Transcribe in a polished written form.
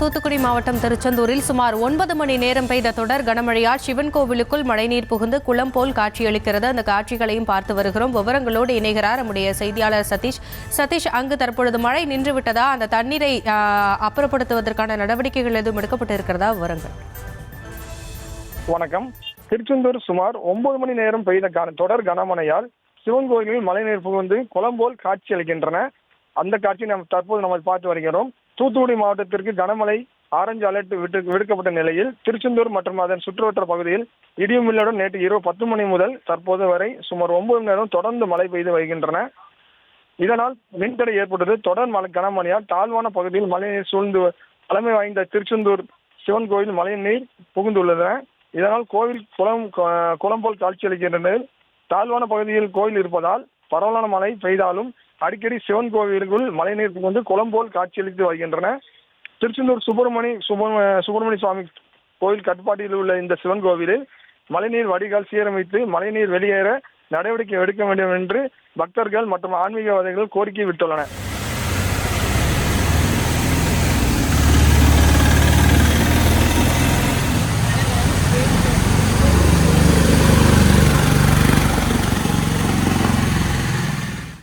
தூத்துக்குடி மாவட்டம் திருச்செந்தூரில் சுமார் 9 மணி நேரம் பெய்த தொடர் கனமழையால் சிவன் கோவிலுக்குள் மழைநீர் புகுந்து குளம் போல் காட்சியளிக்கிறது. அந்த காட்சிகளையும் பார்த்து வருகிறோம். விவரங்களோடு இணைகிறார் நம்முடைய செய்தியாளர் சதீஷ், அங்கு தற்பொழுது மழை நின்றுவிட்டதா? அந்த தண்ணீரை அப்புறப்படுத்துவதற்கான நடவடிக்கைகள் எதுவும் எடுக்கப்பட்டு இருக்கிறதா? விவரங்கள். வணக்கம். திருச்செந்தூர் சுமார் 9 மணி நேரம் பெய்த தொடர் கனமழையால் சிவன் கோயிலில் மழைநீர் புகுந்து குளம் போல் காட்சி அளிக்கின்றன. அந்த காட்சி தற்போது நம்ம பார்த்து வருகிறோம். தூத்துக்குடி மாவட்டத்திற்கு கனமழை ஆரஞ்சு அலர்ட் விடுக்கப்பட்ட நிலையில் திருச்செந்தூர் மற்றும் அதன் சுற்றுவட்டார பகுதியில் இடியுமில்லுடன் நேற்று இரவு 10 மணி முதல் தற்போது வரை சுமார் 9 மணி நேரம் தொடர்ந்து மழை பெய்து வருகின்றன. இதனால் மின்தடை ஏற்பட்டது. தொடர் கனமழையால் தாழ்வான பகுதியில் மழைநீர் சூழ்ந்து பழமை வாய்ந்த திருச்செந்தூர் சிவன் கோயில் மழைநீர் புகுந்துள்ளது. இதனால் கோவில் குளம் போல் காட்சியளிக்கின்றன. தாழ்வான பகுதியில் கோயில் இருப்பதால் பரவலான மழை பெய்தாலும் அடிக்கடி சிவன் கோவிலுக்குள் மழைநீர் புகுந்து குளம் போல் காட்சியளித்து வருகின்றன. திருச்செந்தூர் சுப்பிரமணிய சுவாமி கோயில் கட்டுப்பாட்டில் உள்ள இந்த சிவன் கோவிலில் மழைநீர் வடிகால் சீரமைத்து மழைநீர் வெளியேற நடவடிக்கை எடுக்க வேண்டும் என்று பக்தர்கள் மற்றும் ஆன்மீகவாதிகள் கோரிக்கை விட்டுள்ளனர்.